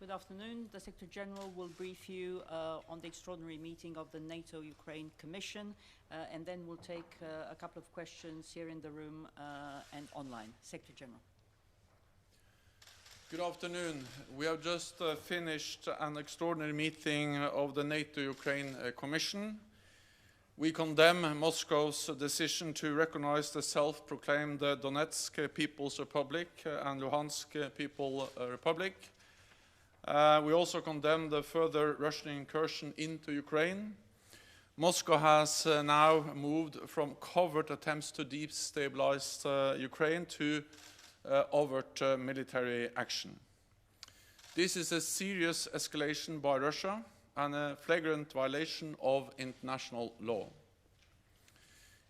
Good afternoon. The Secretary General will brief you on the extraordinary meeting of the NATO-Ukraine Commission, and then we'll take a couple of questions here in the room and online. Secretary General. Good afternoon. We have just finished an extraordinary meeting of the NATO-Ukraine Commission. We condemn Moscow's decision to recognize the self-proclaimed Donetsk People's Republic and Luhansk People's Republic. We also condemn the further Russian incursion into Ukraine. Moscow has now moved from covert attempts to destabilize Ukraine to overt military action. This is a serious escalation by Russia and a flagrant violation of international law.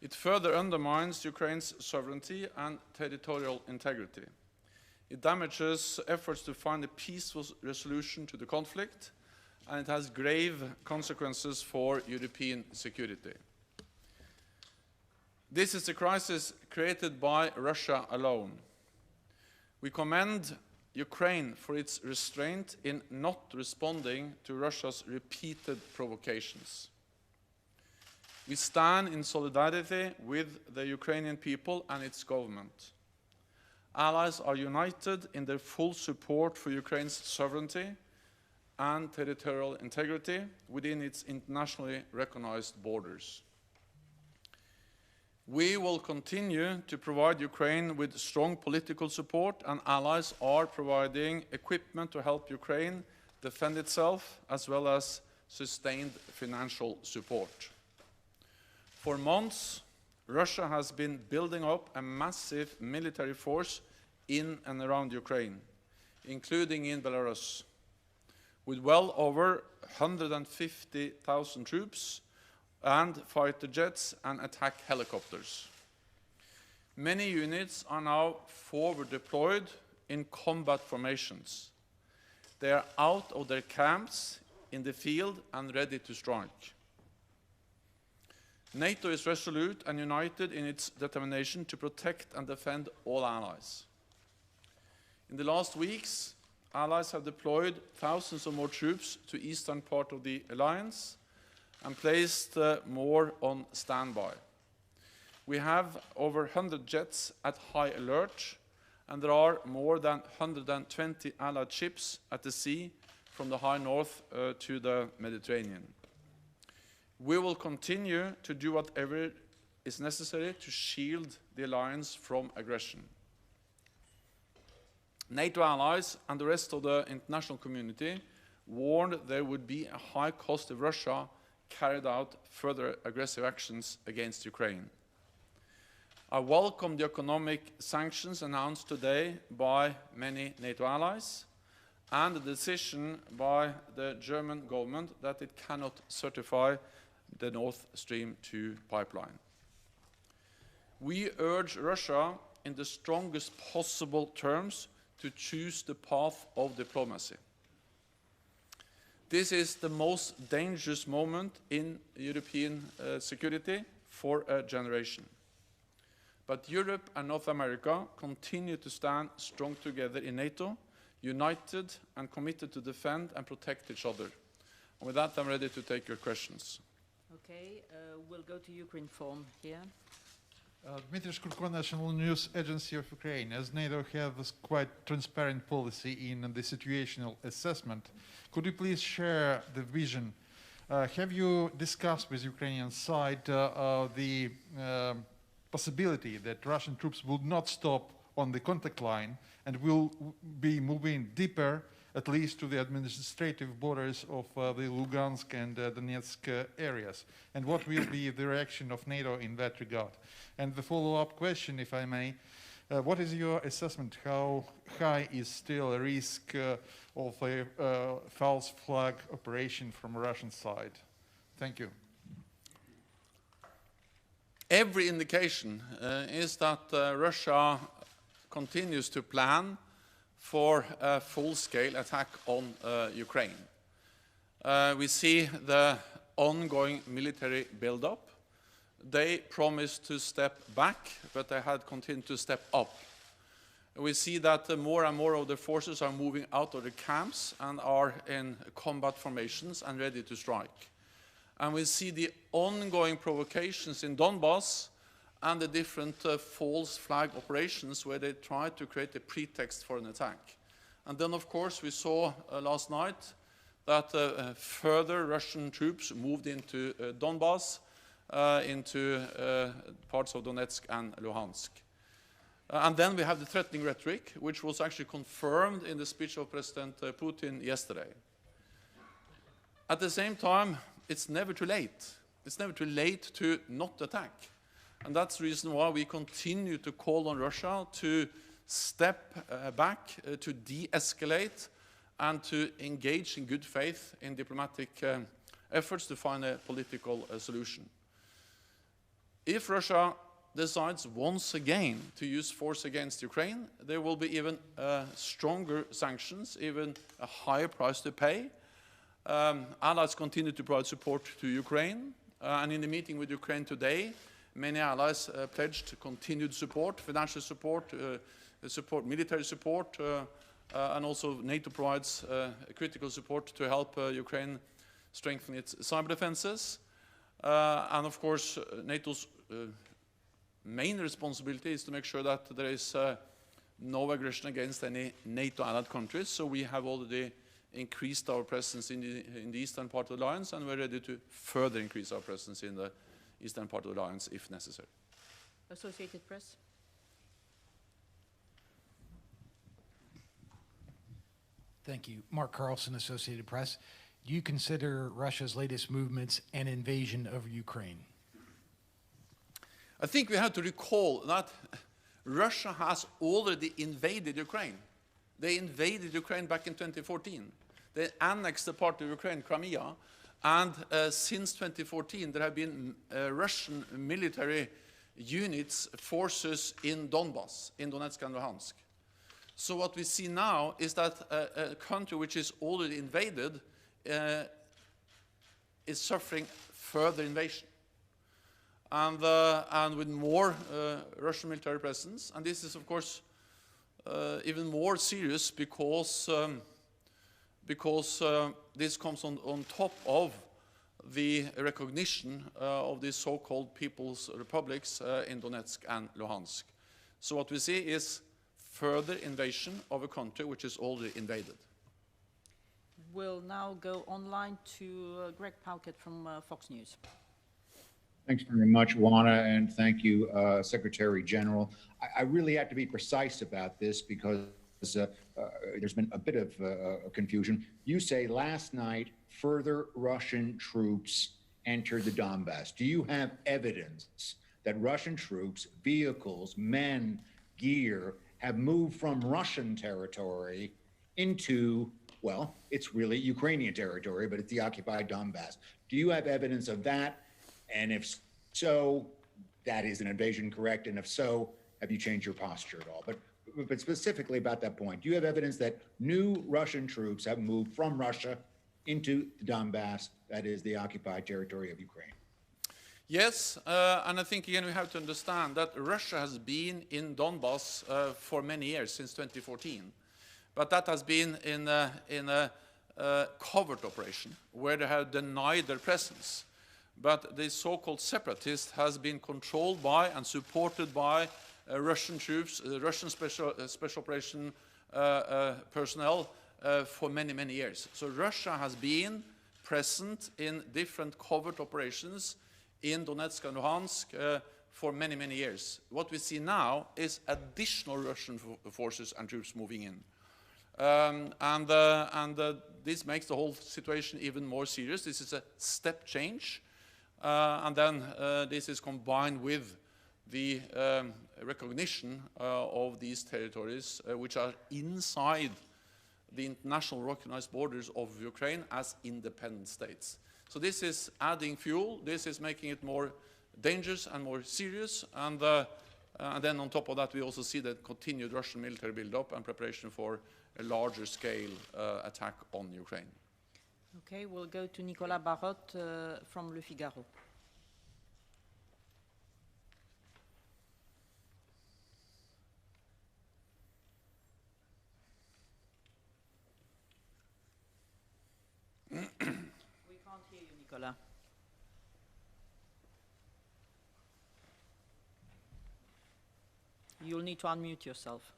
It further undermines Ukraine's sovereignty and territorial integrity. It damages efforts to find a peaceful resolution to the conflict, and it has grave consequences for European security. This is a crisis created by Russia alone. We commend Ukraine for its restraint in not responding to Russia's repeated provocations. We stand in solidarity with the Ukrainian people and its government. Allies are united in their full support for Ukraine's sovereignty and territorial integrity within its internationally recognized borders. We will continue to provide Ukraine with strong political support, and allies are providing equipment to help Ukraine defend itself, as well as sustained financial support. For months, Russia has been building up a massive military force in and around Ukraine, including in Belarus, with well over 150,000 troops and fighter jets and attack helicopters. Many units are now forward deployed in combat formations. They are out of their camps in the field and ready to strike. NATO is resolute and united in its determination to protect and defend all allies. In the last weeks, allies have deployed thousands of more troops to the eastern part of the alliance and placed more on standby. We have over 100 jets at high alert, and there are more than 120 allied ships at the sea from the high north to the Mediterranean. We will continue to do whatever is necessary to shield the alliance from aggression. NATO allies and the rest of the international community warned there would be a high cost if Russia carried out further aggressive actions against Ukraine. I welcome the economic sanctions announced today by many NATO allies and the decision by the German government that it cannot certify the Nord Stream 2 pipeline. We urge Russia in the strongest possible terms to choose the path of diplomacy. This is the most dangerous moment in European security for a generation. But Europe and North America continue to stand strong together in NATO, united and committed to defend and protect each other. And with that, I'm ready to take your questions. Okay, we'll go to Ukraine form here. Dmitry Shkurko, National News Agency of Ukraine. As NATO has quite transparent policy in the situational assessment, could you please share the vision? Have you discussed with Ukrainian side the possibility that Russian troops will not stop on the contact line and will be moving deeper, at least to the administrative borders of the Lugansk and Donetsk areas? And what will be the reaction of NATO in that regard? And the follow-up question, if I may, what is your assessment? How high is still a risk of a false flag operation from Russian side? Thank you. Every indication is that Russia continues to plan for a full-scale attack on Ukraine. We see the ongoing military build-up. They promised to step back, but they had continued to step up. we see that more and more of the forces are moving out of the camps and are in combat formations and ready to strike. And we see the ongoing provocations in Donbass and the different false flag operations where they try to create a pretext for an attack. And then, of course, we saw last night that further Russian troops moved into Donbass, into parts of Donetsk and Luhansk. And then we have the threatening rhetoric, which was actually confirmed in the speech of President Putin yesterday. At the same time, it's never too late. It's never too late to not attack. And that's the reason why we continue to call on Russia to step back, to de-escalate, and to engage in good faith in diplomatic efforts to find a political solution. If Russia decides once again to use force against Ukraine, there will be even stronger sanctions, even a higher price to pay. Allies continue to provide support to Ukraine, and in the meeting with Ukraine today, many allies pledged continued support, financial support, military support, and also NATO provides critical support to help Ukraine strengthen its cyber defenses. And of course, NATO's main responsibility is to make sure that there is no aggression against any NATO allied countries. So we have already increased our presence in the eastern part of the alliance, and we're ready to further increase our presence in the eastern part of the alliance if necessary. Associated Press. Thank you. Mark Carlson, Associated Press. Do you consider Russia's latest movements an invasion of Ukraine? I think we have to recall that Russia has already invaded Ukraine. They invaded Ukraine back in 2014. They annexed the part of Ukraine, Crimea, and since 2014 there have been Russian military units, forces in Donbass, in Donetsk and Luhansk. So what we see now is that a country which is already invaded is suffering further invasion. And with more Russian military presence. And this is, of course, even more serious because this comes on top of the recognition of these so-called People's Republics in Donetsk and Luhansk. So what we see is further invasion of a country which is already invaded. We'll now go online to Greg Palkett from Fox News. Thanks very much, Juana, and thank you, Secretary General. I really have to be precise about this because there's been a bit of confusion. You say last night further Russian troops entered the Donbass. Do you have evidence that Russian troops, vehicles, men, gear have moved from Russian territory into, well, it's really Ukrainian territory, but it's the occupied Donbass? Do you have evidence of that? And if so, that is an invasion, correct? And if so, have you changed your posture at all? But specifically about that point, do you have evidence that new Russian troops have moved from Russia into the Donbass, that is the occupied territory of Ukraine? Yes, and I think again we have to understand that Russia has been in Donbass for many years, since 2014. But that has been in a covert operation where they have denied their presence. But the so-called separatist has been controlled by and supported by Russian troops, Russian special operation personnel for many, many years. So Russia has been present in different covert operations in Donetsk and Luhansk for many, many years. What we see now is additional Russian forces and troops moving in. This makes the whole situation even more serious. This is a step change. And then this is combined with the recognition of these territories, which are inside the international recognized borders of Ukraine as independent states. So this is adding fuel. This is making it more dangerous and more serious. And then on top of that, we also see the continued Russian military buildup and preparation for a larger scale attack on Ukraine. Okay, we'll go to Nicolas Barotte from Le Figaro. Nicola. You'll need to unmute yourself.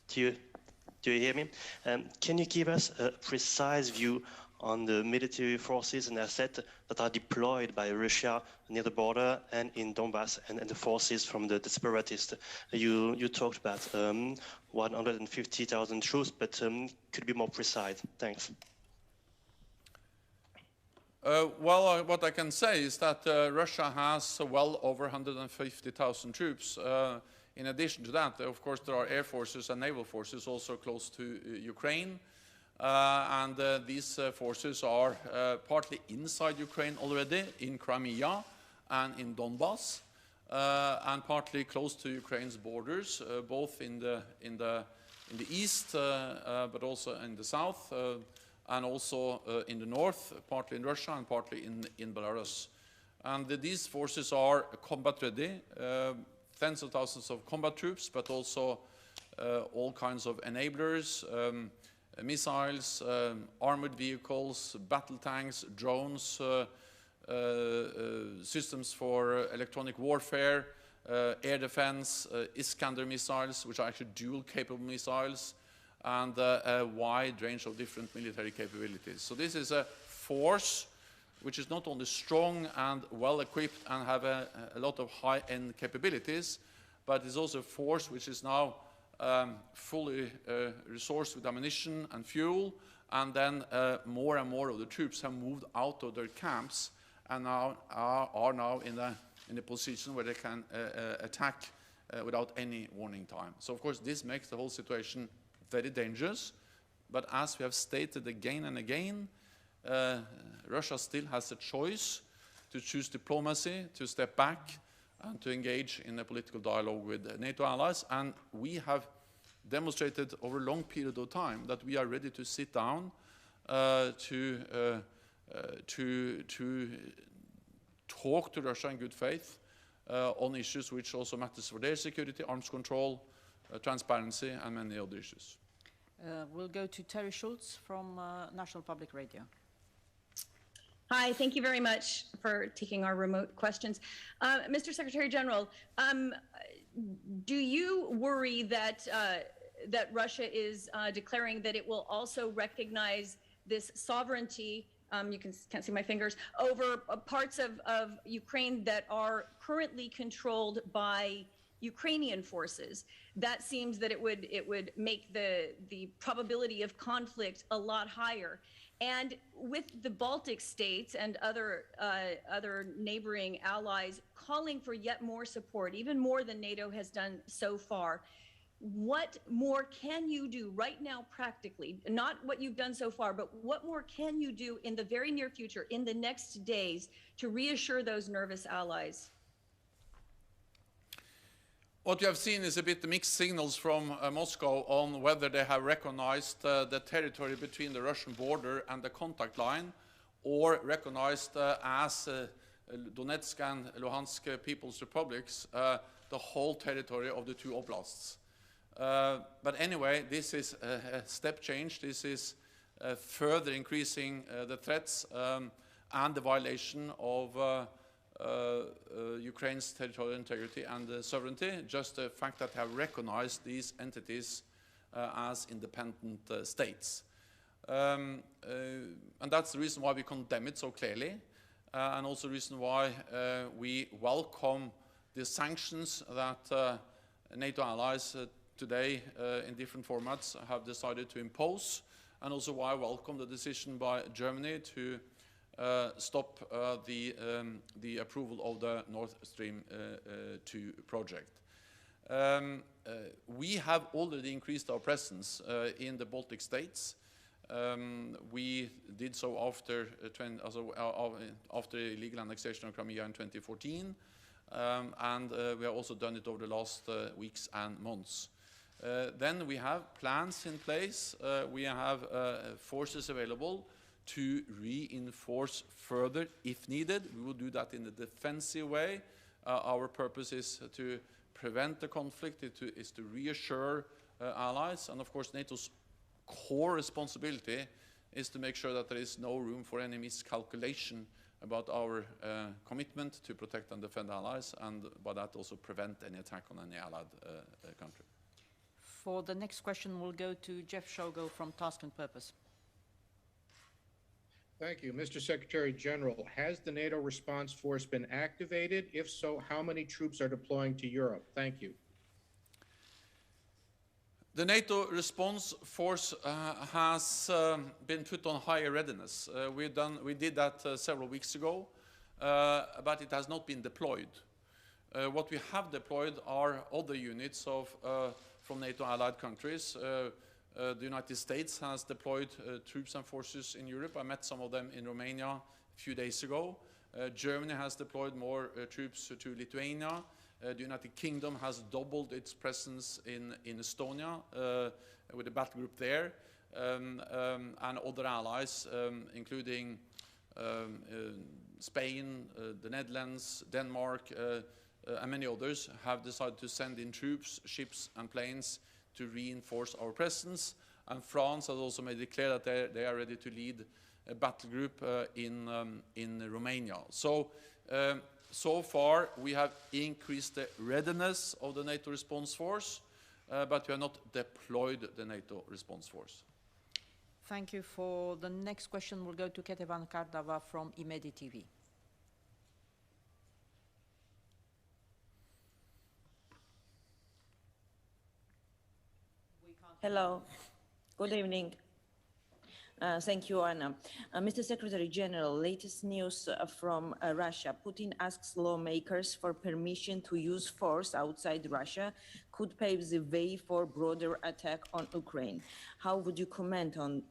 Do you hear me? Can you give us a precise view on the military forces and assets that are deployed by Russia near the border and in Donbass, and the forces from the separatists? You talked about 150,000 troops, but could you be more precise? Thanks. Well, what I can say is that Russia has well over 150,000 troops. In addition to that, of course, there are air forces and naval forces also close to Ukraine. And these forces are partly inside Ukraine already, in Crimea and in Donbass, and partly close to Ukraine's borders, both in the east, but also in the south, and also in the north, partly in Russia and partly in Belarus. And these forces are combat ready, tens of thousands of combat troops, but also all kinds of enablers, missiles, armored vehicles, battle tanks, drones, systems for electronic warfare, air defense, Iskander missiles, which are actually dual-capable missiles, and a wide range of different military capabilities. So this is a force which is not only strong and well-equipped and have a lot of high-end capabilities, but is also a force which is now fully resourced with ammunition and fuel, and then more and more of the troops have moved out of their camps and now are now in a position where they can attack without any warning time. So of course this makes the whole situation very dangerous, but as we have stated again and again, Russia still has a choice to choose diplomacy, to step back, and to engage in a political dialogue with NATO allies. And we have demonstrated over a long period of time that we are ready to sit down to talk to Russia in good faith on issues which also matters for their security, arms control, transparency, and many other issues. We'll go to Terry Schultz from National Public Radio. Hi, thank you very much for taking our remote questions. Mr. Secretary General, do you worry that that Russia is declaring that it will also recognize this sovereignty, can't see my fingers, over parts of Ukraine that are currently controlled by Ukrainian forces? That seems that it would make the probability of conflict a lot higher. And with the Baltic states and other neighboring allies calling for yet more support, even more than NATO has done so far, what more can you do right now practically? Not what you've done so far, but what more can you do in the very near future, in the next days, to reassure those nervous allies? What you have seen is a bit mixed signals from Moscow on whether they have recognized the territory between the Russian border and the contact line, or recognized as Donetsk and Luhansk People's Republics, the whole territory of the two oblasts. But anyway, this is a step change. This is further increasing the threats and the violation of Ukraine's territorial integrity and sovereignty, just the fact that they have recognized these entities as independent states. And that's the reason why we condemn it so clearly, and also the reason why we welcome the sanctions that NATO allies today in different formats have decided to impose, and also why I welcome the decision by Germany to stop the approval of the Nord Stream 2 project. We have already increased our presence in the Baltic states. We did so after illegal annexation of Crimea in 2014, and we have also done it over the last weeks and months. Then we have plans in place. We have forces available to reinforce further if needed. We will do that in a defensive way. Our purpose is to prevent the conflict, is to reassure allies, and of course NATO's core responsibility is to make sure that there is no room for any miscalculation about our commitment to protect and defend allies, and by that also prevent any attack on any allied country. For the next question, we'll go to Jeff Shogo from Task and Purpose. Thank you. Mr. Secretary General, has the NATO response force been activated? If so, how many troops are deploying to Europe? Thank you. The NATO response force has been put on higher readiness. We did that several weeks ago, but it has not been deployed. What we have deployed are other units from NATO allied countries. The United States has deployed troops and forces in Europe. I met some of them in Romania a few days ago. Germany has deployed more troops to Lithuania. The United Kingdom has doubled its presence in Estonia with a battle group there, and other allies, including Spain, the Netherlands, Denmark, and many others, have decided to send in troops, ships, and planes to reinforce our presence. And France has also made it clear that they are ready to lead a battle group in Romania. So far, we have increased the readiness of the NATO response force, but we have not deployed the NATO response force. Thank you. For the next question, we'll go to Ketevan Kardava from Imedi TV. Hello. Good evening. Thank you, Anna. Mr. Secretary General, latest news from Russia. Putin asks lawmakers for permission to use force outside Russia could pave the way for broader attack on Ukraine. How would you comment on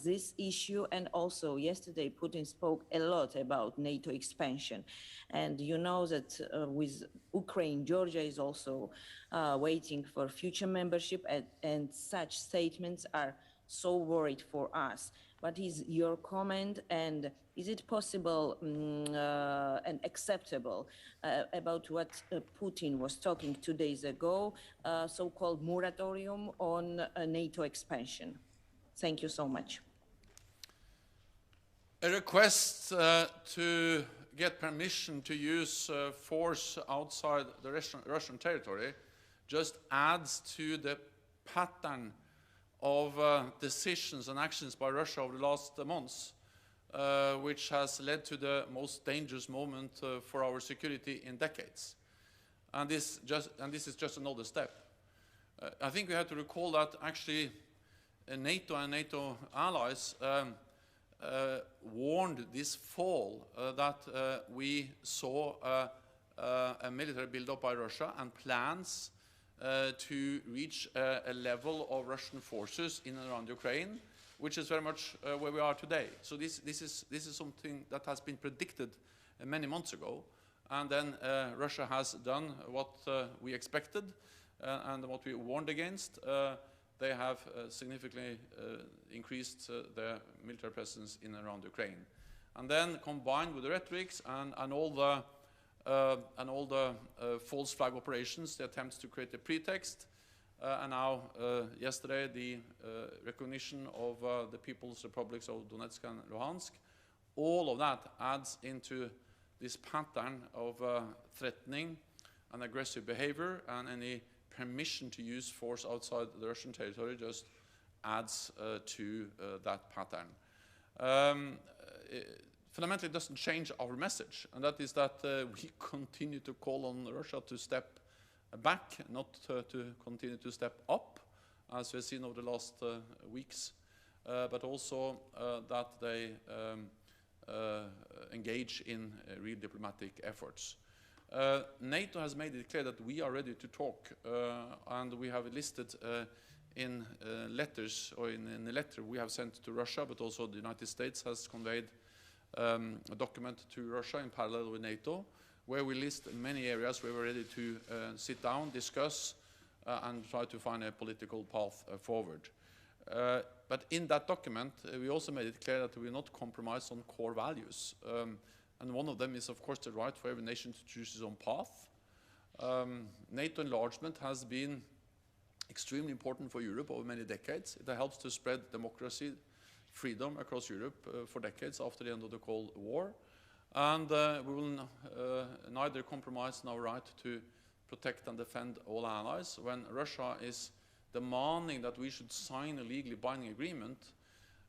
this issue? And also, yesterday, Putin spoke a lot about NATO expansion. And you know that with Ukraine, Georgia is also waiting for future membership, and such statements are so worried for us. What is your comment, and is it possible and acceptable about what Putin was talking 2 days ago, so-called moratorium on NATO expansion? Thank you so much. A request to get permission to use force outside the Russian territory just adds to the pattern of decisions and actions by Russia over the last months, which has led to the most dangerous moment for our security in decades. And this is just another step. I think we have to recall that actually NATO and NATO allies warned this fall that we saw a military build-up by Russia and plans to reach a level of Russian forces in and around Ukraine, which is very much where we are today. So this is something that has been predicted many months ago, and then Russia has done what we expected and what we warned against. They have significantly increased their military presence in and around Ukraine. And then combined with the rhetorics and all the false flag operations, the attempts to create a pretext, and now yesterday the recognition of the People's Republics of Donetsk and Luhansk, all of that adds into this pattern of threatening and aggressive behavior, and any permission to use force outside the Russian territory just adds to that pattern. Fundamentally, it doesn't change our message, and that is that we continue to call on Russia to step back, not to continue to step up, as we've seen over the last weeks, but also that they engage in real diplomatic efforts. NATO has made it clear that we are ready to talk, and we have listed in letters, or in a letter we have sent to Russia, but also the United States has conveyed a document to Russia in parallel with NATO, where we list many areas where we're ready to sit down, discuss, and try to find a political path forward. But in that document, we also made it clear that we will not compromise on core values. And one of them is, of course, the right for every nation to choose its own path. NATO enlargement has been extremely important for Europe over many decades. It helps to spread democracy, freedom across Europe for decades after the end of the Cold War. And we will neither compromise on our right to protect and defend all allies. When Russia is demanding that we should sign a legally binding agreement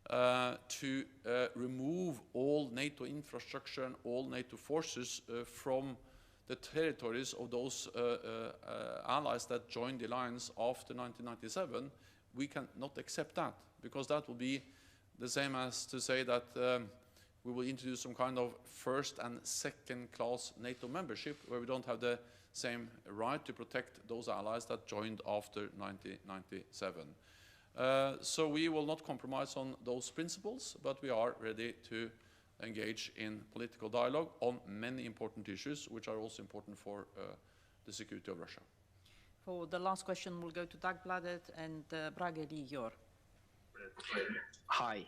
to remove all NATO infrastructure and all NATO forces from the territories of those allies that joined the alliance after 1997, we cannot accept that, because that will be the same as to say that we will introduce some kind of first and second class NATO membership where we don't have the same right to protect those allies that joined after 1997. So we will not compromise on those principles, but we are ready to engage in political dialogue on many important issues, which are also important for the security of Russia. For the last question, we'll go to Dagbladet and Brage Ligjor. Hi.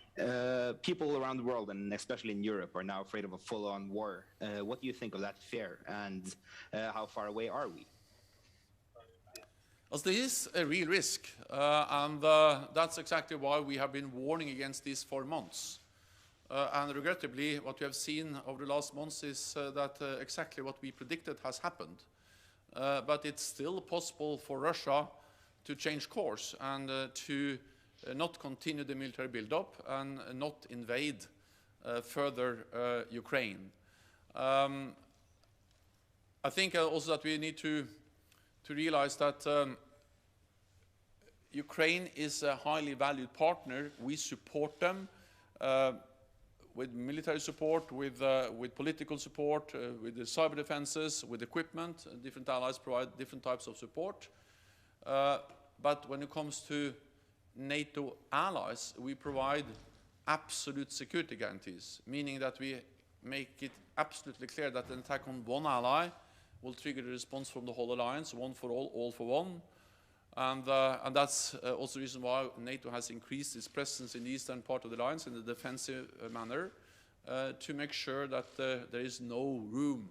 People around the world, and especially in Europe, are now afraid of a full-on war. What do you think of that fear, and how far away are we? Well, there is a real risk, and that's exactly why we have been warning against this for months. And regrettably, what we have seen over the last months is that exactly what we predicted has happened. But it's still possible for Russia to change course and to not continue the military build-up and not invade further Ukraine. I think also that we need to realize that Ukraine is a highly valued partner. We support them with military support, with political support, with the cyber defenses, with equipment. Different allies provide different types of support. But when it comes to NATO allies, we provide absolute security guarantees, meaning that we make it absolutely clear that an attack on one ally will trigger a response from the whole alliance, one for all for one. And that's also the reason why NATO has increased its presence in the eastern part of the alliance in a defensive manner to make sure that there is no room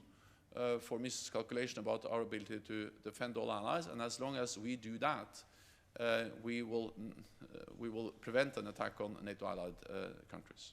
for miscalculation about our ability to defend all allies. And as long as we do that, we will prevent an attack on NATO allied countries.